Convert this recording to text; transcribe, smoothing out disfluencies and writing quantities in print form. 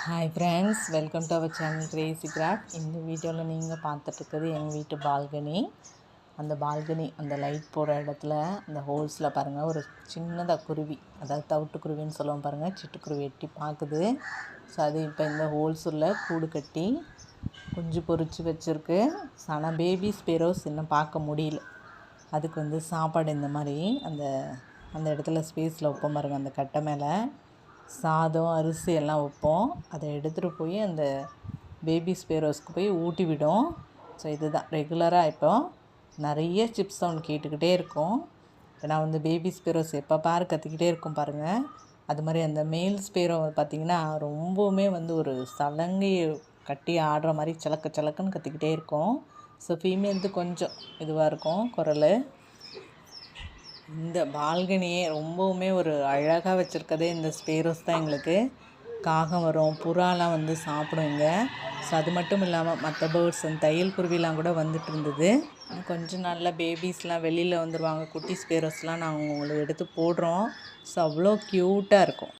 Hi friends, welcome to our channel crazy craft. இந்த வீடியோவில் நீங்கள் பார்த்துட்ருக்குறது எங்கள் வீட்டு பால்கனி. அந்த பால்கனி அந்த லைட் போகிற இடத்துல அந்த ஹோல்ஸில் பாருங்கள், ஒரு சின்னதாக குருவி, அதாவது தவிட்டுக்குருவின்னு சொல்லுவோம் பாருங்கள், சிட்டுக்குருவி எட்டி பார்க்குது. ஸோ அது இப்போ இந்த ஹோல்ஸ் உள்ள கூடு கட்டி குஞ்சு பொறிச்சு வச்சுருக்கு. ஆனால் பேபி ஸ்பேரோஸ் இன்னும் பார்க்க முடியல. அதுக்கு சாப்பாடு இந்த மாதிரி அந்த அந்த இடத்துல ஸ்பேஸில் வைப்போம் பாருங்கள், அந்த கட்டை மேலே சாதம் அரிசி எல்லாம் வைப்போம். அதை எடுத்துகிட்டு போய் அந்த பேபி ஸ்பேரோஸ்க்கு போய் ஊட்டி விடும். ஸோ இதுதான் ரெகுலராக இப்போ நிறைய சிப்ஸ் சவுண்ட் கேட்டுக்கிட்டே இருக்கும். ஏன்னா பேபி ஸ்பேரோஸ் எப்போ பாரு கத்திக்கிட்டே இருக்கும் பாருங்கள். அது மாதிரி அந்த மேல் ஸ்பேரோ பார்த்திங்கன்னா ரொம்பவுமே ஒரு சலங்கை கட்டி ஆடுற மாதிரி சலக்க சலக்குன்னு கத்திக்கிட்டே இருக்கும். ஸோ ஃபீமேலுக்கு கொஞ்சம் இதுவாக இருக்கும் குரல். இந்த பால்கனியே ரொம்பவுமே ஒரு அழகாக வச்சுருக்கதே இந்த ஸ்பேரோஸ் தான். எங்களுக்கு காகம் வரும், புறாலாம் சாப்பிடும் இங்கே. ஸோ அது மட்டும் இல்லாமல் மற்ற பேர்ட்ஸ் தையல் குருவிலாம் கூட வந்துட்டு இருந்தது. கொஞ்சம் நல்ல பேபிஸ்லாம் வெளியில் வந்துடுவாங்க, குட்டி ஸ்பேரோஸ்லாம் நாங்கள் உங்களுக்கு எடுத்து போடுறோம். ஸோ அவ்வளோ க்யூட்டாக இருக்கும்.